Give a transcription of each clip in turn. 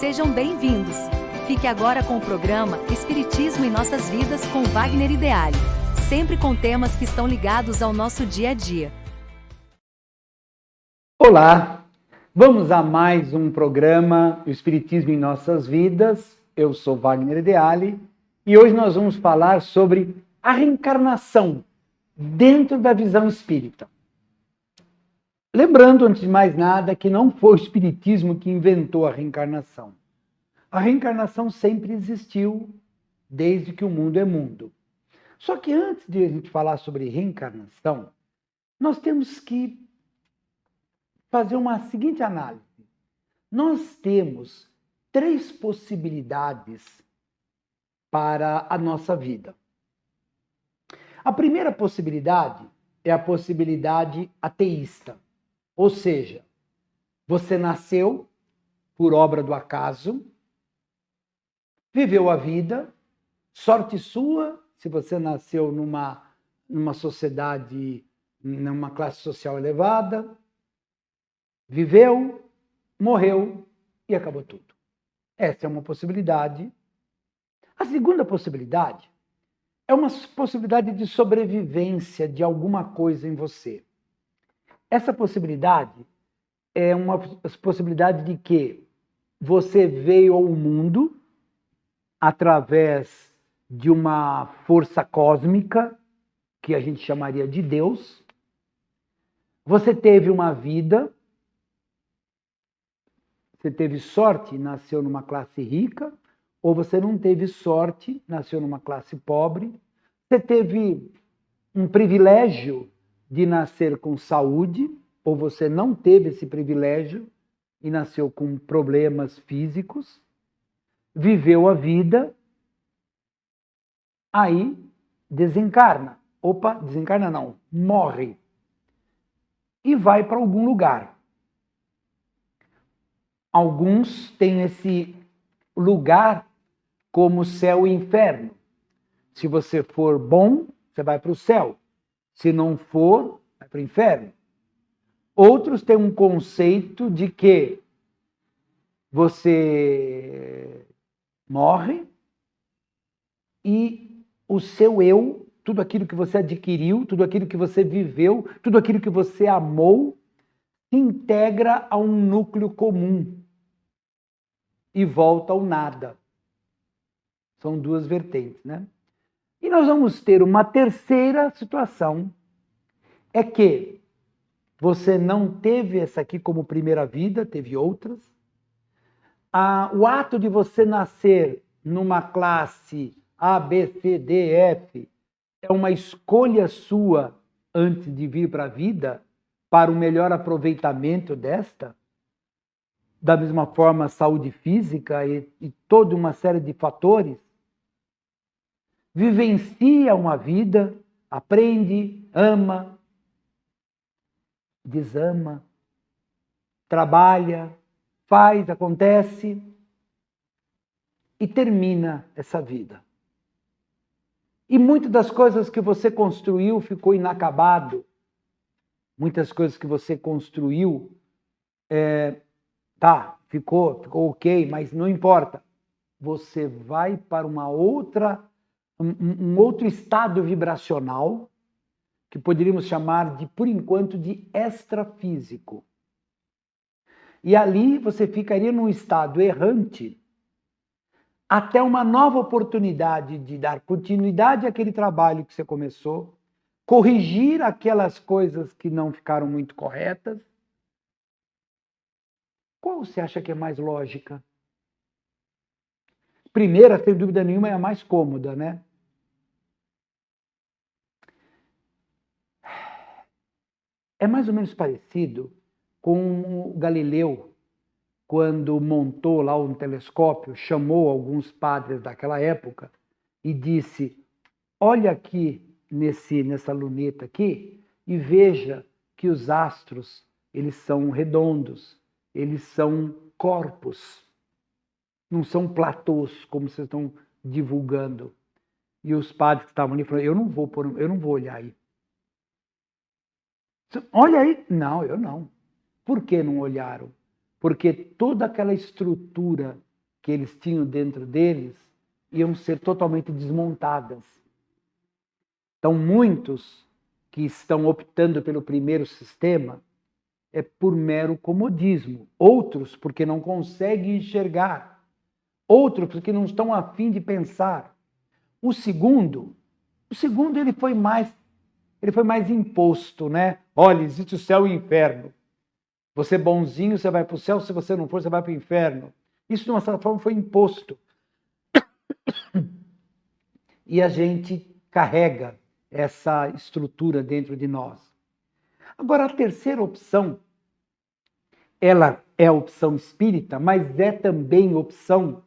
Sejam bem-vindos. Fique agora com o programa Espiritismo em Nossas Vidas com Wagner Ideale, sempre com temas que estão ligados ao nosso dia a dia. Olá, vamos a mais um programa Espiritismo em Nossas Vidas. Eu sou Wagner Ideale e hoje nós vamos falar sobre a reencarnação dentro da visão espírita. Lembrando, antes de mais nada, que não foi o Espiritismo que inventou a reencarnação. A reencarnação sempre existiu, desde que o mundo é mundo. Só que antes de a gente falar sobre reencarnação, nós temos que fazer uma seguinte análise. Nós temos 3 possibilidades para a nossa vida. A primeira possibilidade é a possibilidade ateísta. Ou seja, você nasceu por obra do acaso, viveu a vida, sorte sua, se você nasceu numa sociedade, numa classe social elevada, viveu, morreu e acabou tudo. Essa é uma possibilidade. A segunda possibilidade é uma possibilidade de sobrevivência de alguma coisa em você. Essa possibilidade é uma possibilidade de que você veio ao mundo através de uma força cósmica, que a gente chamaria de Deus. Você teve uma vida, você teve sorte, nasceu numa classe rica, ou você não teve sorte, nasceu numa classe pobre. Você teve um privilégio de nascer com saúde, ou você não teve esse privilégio e nasceu com problemas físicos, viveu a vida, aí desencarna. Opa, desencarna não, morre. E vai para algum lugar. Alguns têm esse lugar como céu e inferno. Se você for bom, você vai para o céu. Se não for, vai para o inferno. Outros têm um conceito de que você morre e o seu eu, tudo aquilo que você adquiriu, tudo aquilo que você viveu, tudo aquilo que você amou, se integra a um núcleo comum e volta ao nada. São 2 vertentes, né? E nós vamos ter uma terceira situação, é que você não teve essa aqui como primeira vida, teve outras. O ato de você nascer numa classe A, B, C, D, F é uma escolha sua antes de vir para a vida, para o melhor aproveitamento desta. Da mesma forma, saúde física e toda uma série de fatores. Vivencia uma vida, aprende, ama, desama, trabalha, faz, acontece e termina essa vida. E muitas das coisas que você construiu ficou inacabado. Muitas coisas que você construiu, ficou ok, mas não importa. Você vai para um outro estado vibracional, que poderíamos chamar de, por enquanto, de extrafísico. E ali você ficaria num estado errante até uma nova oportunidade de dar continuidade àquele trabalho que você começou, corrigir aquelas coisas que não ficaram muito corretas. Qual você acha que é mais lógica? Primeira, sem dúvida nenhuma, é a mais cômoda, né? É mais ou menos parecido com o Galileu, quando montou lá um telescópio, chamou alguns padres daquela época e disse: olha aqui nessa luneta aqui e veja que os astros, eles são redondos, eles são corpos, não são platôs como vocês estão divulgando. E os padres que estavam ali falaram: eu não vou olhar aí. Olha aí. Não, eu não. Por que não olharam? Porque toda aquela estrutura que eles tinham dentro deles iam ser totalmente desmontadas. Então, muitos que estão optando pelo primeiro sistema é por mero comodismo. Outros porque não conseguem enxergar. Outros porque não estão a fim de pensar. O segundo ele foi mais imposto, né? Olha, existe o céu e o inferno. Você é bonzinho, você vai para o céu, se você não for, você vai para o inferno. Isso, de uma certa forma, foi imposto. E a gente carrega essa estrutura dentro de nós. Agora, a terceira opção, ela é a opção espírita, mas é também opção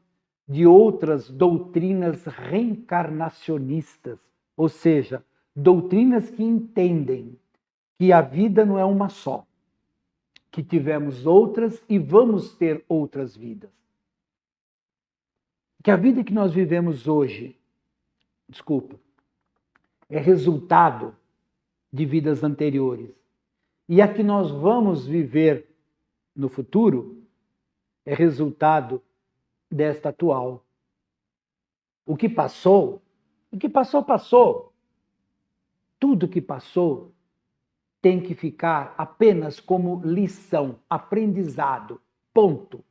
de outras doutrinas reencarnacionistas, ou seja, doutrinas que entendem que a vida não é uma só, que tivemos outras e vamos ter outras vidas. Que a vida que nós vivemos hoje, é resultado de vidas anteriores. E a que nós vamos viver no futuro é resultado desta atual. O que passou, passou. Tudo que passou tem que ficar apenas como lição, aprendizado, ponto.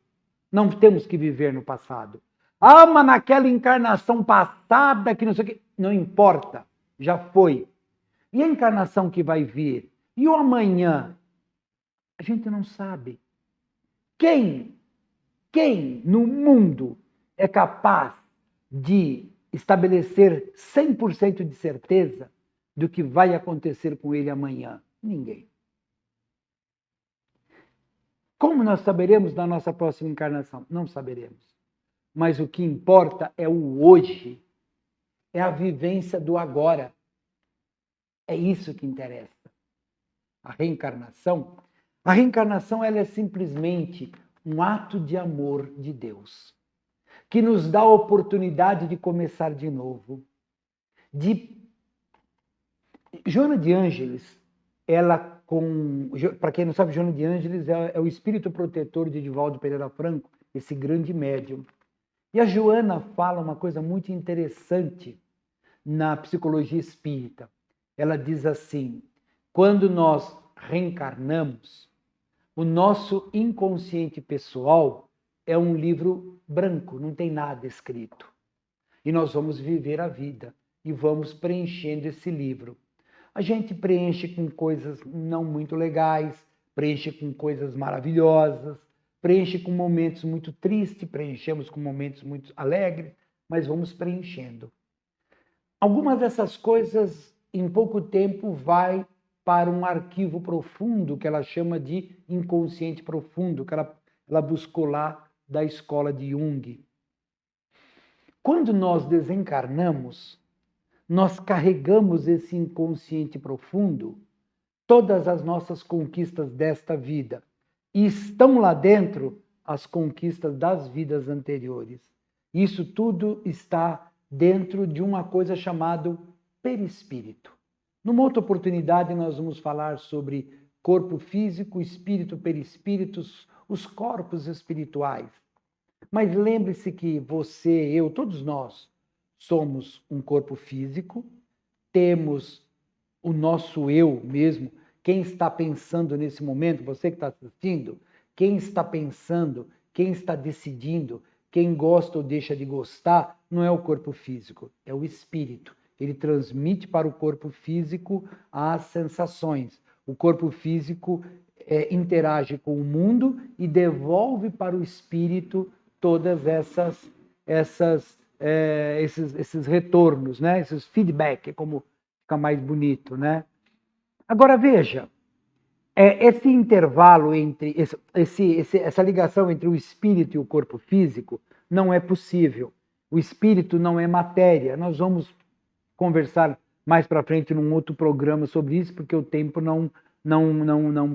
Não temos que viver no passado. Ah, mas naquela encarnação passada, que não sei o que, não importa, já foi. E a encarnação que vai vir? E o amanhã? A gente não sabe. Quem no mundo é capaz de estabelecer 100% de certeza do que vai acontecer com ele amanhã? Ninguém. Como nós saberemos na nossa próxima encarnação? Não saberemos. Mas o que importa é o hoje, é a vivência do agora. É isso que interessa. A reencarnação ela é simplesmente um ato de amor de Deus, que nos dá a oportunidade de começar de novo. Joana de Ângeles, para quem não sabe, Joana de Ângeles é o espírito protetor de Divaldo Pereira Franco, esse grande médium. E a Joana fala uma coisa muito interessante na psicologia espírita. Ela diz assim: quando nós reencarnamos, o nosso inconsciente pessoal é um livro branco, não tem nada escrito. E nós vamos viver a vida e vamos preenchendo esse livro. A gente preenche com coisas não muito legais, preenche com coisas maravilhosas, preenche com momentos muito tristes, preenchemos com momentos muito alegres, mas vamos preenchendo. Algumas dessas coisas, em pouco tempo, vai para um arquivo profundo, que ela chama de inconsciente profundo, que ela buscou lá da escola de Jung. Quando nós desencarnamos, nós carregamos esse inconsciente profundo, todas as nossas conquistas desta vida. E estão lá dentro as conquistas das vidas anteriores. Isso tudo está dentro de uma coisa chamada perispírito. Numa outra oportunidade, nós vamos falar sobre corpo físico, espírito, perispíritos, os corpos espirituais. Mas lembre-se que você, eu, todos nós, somos um corpo físico, temos o nosso eu mesmo. Quem está pensando nesse momento, você que está assistindo, quem está pensando, quem está decidindo, quem gosta ou deixa de gostar, não é o corpo físico, é o espírito. Ele transmite para o corpo físico as sensações. O corpo físico interage com o mundo e devolve para o espírito todas esses retornos, né? Esses feedback, como fica mais bonito, né? Agora veja, esse intervalo entre essa ligação entre o espírito e o corpo físico não é possível. O espírito não é matéria. Nós vamos conversar mais para frente num outro programa sobre isso, porque o tempo não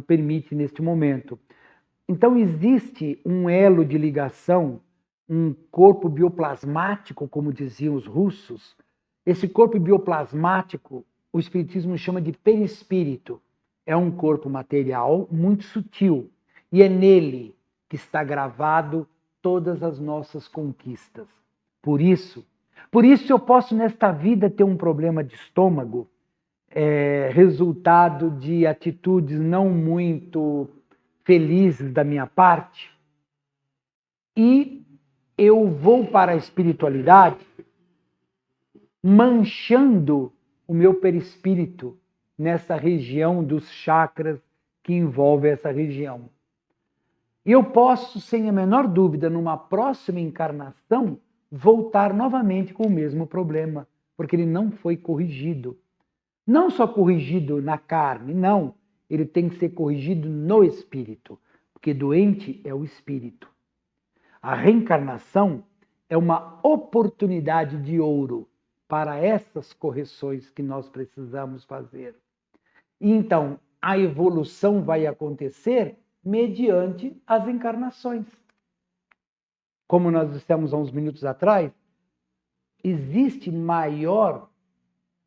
permite neste momento. Então existe um elo de ligação, um corpo bioplasmático, como diziam os russos. Esse corpo bioplasmático, o espiritismo chama de perispírito. É um corpo material muito sutil e é nele que está gravado todas as nossas conquistas. Por isso eu posso nesta vida ter um problema de estômago, resultado de atitudes não muito felizes da minha parte, e eu vou para a espiritualidade manchando o meu perispírito nessa região dos chakras que envolve essa região. E eu posso, sem a menor dúvida, numa próxima encarnação, voltar novamente com o mesmo problema, porque ele não foi corrigido. Não só corrigido na carne, não. Ele tem que ser corrigido no espírito, porque doente é o espírito. A reencarnação é uma oportunidade de ouro para essas correções que nós precisamos fazer. E então, a evolução vai acontecer mediante as encarnações. Como nós dissemos há uns minutos atrás, existe maior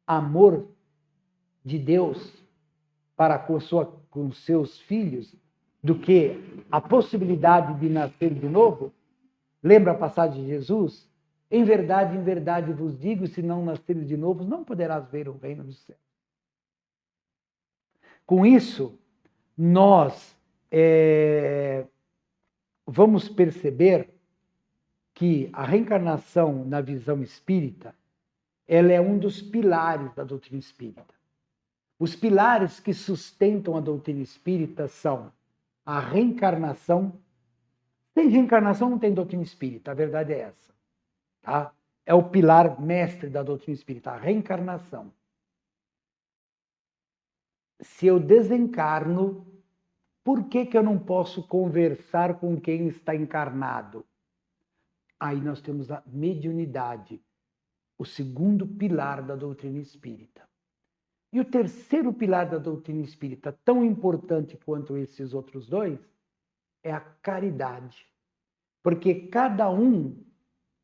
amor de Deus para com seus filhos do que a possibilidade de nascer de novo? Lembra a passagem de Jesus? Em verdade vos digo, se não nasceres de novo, não poderás ver o reino dos céus. Com isso, nós vamos perceber que a reencarnação na visão espírita, ela é um dos pilares da doutrina espírita. Os pilares que sustentam a doutrina espírita são a reencarnação. Sem reencarnação não tem doutrina espírita, a verdade é essa. Tá? É o pilar mestre da doutrina espírita, a reencarnação. Se eu desencarno, por que eu não posso conversar com quem está encarnado? Aí nós temos a mediunidade, o segundo pilar da doutrina espírita. E o terceiro pilar da doutrina espírita, tão importante quanto esses outros dois, é a caridade. Porque cada um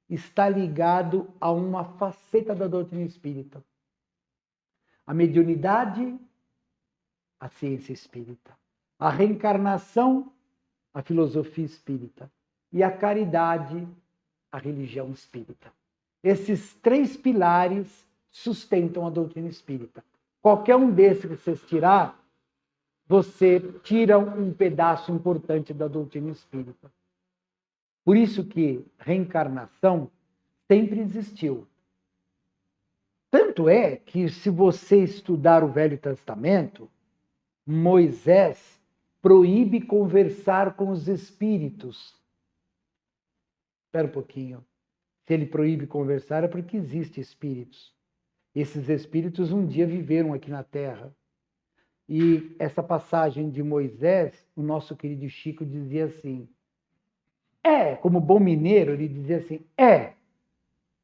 está ligado a uma faceta da doutrina espírita. A mediunidade, a ciência espírita. A reencarnação, a filosofia espírita. E a caridade, a religião espírita. Esses três pilares sustentam a doutrina espírita. Qualquer um desses que vocês tirar, você tira um pedaço importante da doutrina espírita. Por isso que reencarnação sempre existiu. Tanto é que, se você estudar o Velho Testamento, Moisés proíbe conversar com os espíritos. Espera um pouquinho. Se ele proíbe conversar, é porque existem espíritos. Esses espíritos um dia viveram aqui na Terra. E essa passagem de Moisés, o nosso querido Chico dizia assim, como bom mineiro, ele dizia assim,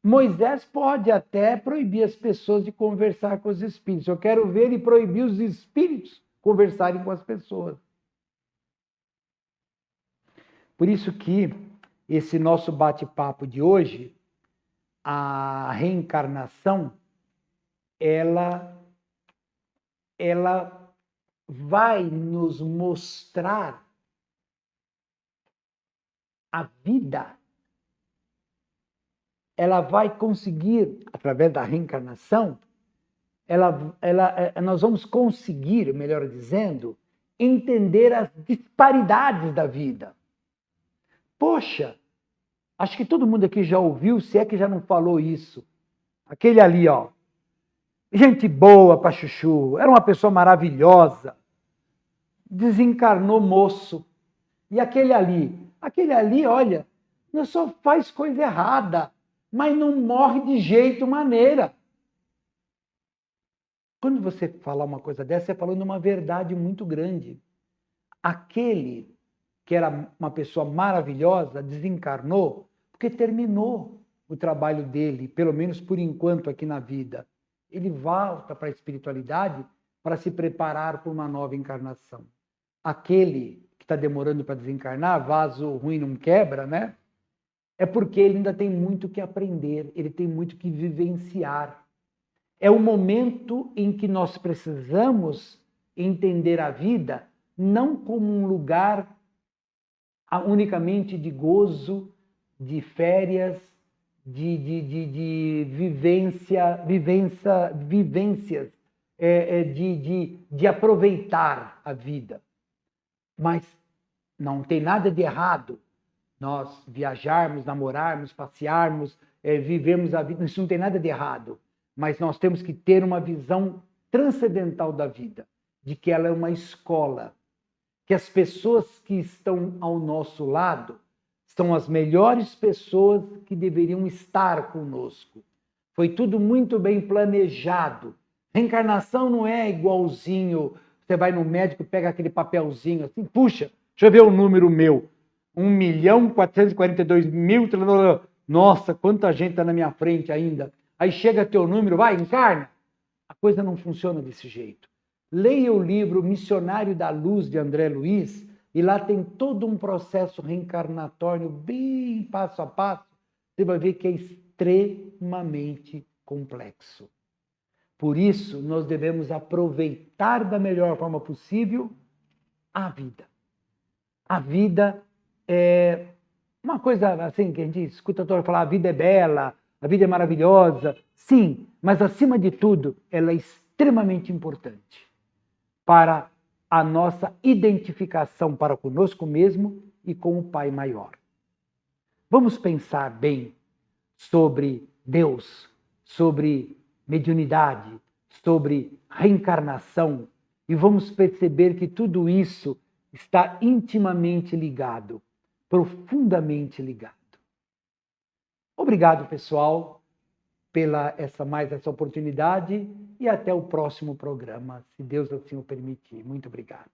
Moisés pode até proibir as pessoas de conversar com os espíritos. Eu quero ver ele proibir os espíritos conversarem com as pessoas. Por isso que esse nosso bate-papo de hoje, a reencarnação, ela vai nos mostrar a vida. Ela vai conseguir, através da reencarnação, nós vamos conseguir, melhor dizendo, entender as disparidades da vida. Poxa, acho que todo mundo aqui já ouviu, se é que já não falou isso. Aquele ali, gente boa pra chuchu, era uma pessoa maravilhosa, desencarnou moço. E aquele ali, olha, não só faz coisa errada, mas não morre de jeito maneira. Quando você falar uma coisa dessa, você falou numa verdade muito grande. Aquele que era uma pessoa maravilhosa desencarnou porque terminou o trabalho dele, pelo menos por enquanto aqui na vida. Ele volta para a espiritualidade para se preparar para uma nova encarnação. Aquele que está demorando para desencarnar, vaso ruim não quebra, né? É porque ele ainda tem muito que aprender, ele tem muito que vivenciar. É o momento em que nós precisamos entender a vida não como um lugar unicamente de gozo, de férias, de vivências, de aproveitar a vida. Mas não tem nada de errado nós viajarmos, namorarmos, passearmos, vivermos a vida. Isso não tem nada de errado. Mas nós temos que ter uma visão transcendental da vida, de que ela é uma escola, que as pessoas que estão ao nosso lado são as melhores pessoas que deveriam estar conosco. Foi tudo muito bem planejado. Reencarnação não é igualzinho, você vai no médico, pega aquele papelzinho assim, puxa, deixa eu ver o número meu, 1.442.000, nossa, quanta gente está na minha frente ainda. Aí chega teu número, vai, encarna. A coisa não funciona desse jeito. Leia o livro Missionário da Luz, de André Luiz, e lá tem todo um processo reencarnatório bem passo a passo. Você vai ver que é extremamente complexo. Por isso, nós devemos aproveitar da melhor forma possível a vida. A vida é uma coisa assim que a gente escuta todo falar, a vida é bela, a vida é maravilhosa. Sim, mas acima de tudo, ela é extremamente importante para a nossa identificação para conosco mesmo e com o Pai Maior. Vamos pensar bem sobre Deus, sobre mediunidade, sobre reencarnação, e vamos perceber que tudo isso está intimamente ligado, profundamente ligado. Obrigado, pessoal, pela essa oportunidade e até o próximo programa, se Deus assim o permitir. Muito obrigado.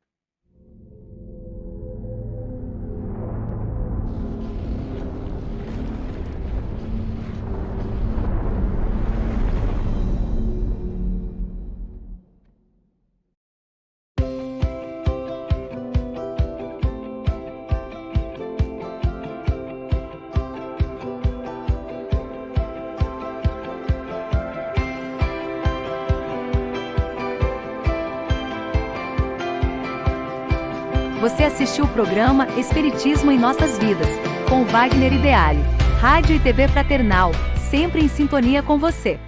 Você assistiu o programa Espiritismo em Nossas Vidas, com Wagner Ideale. Rádio e TV Fraternal, sempre em sintonia com você.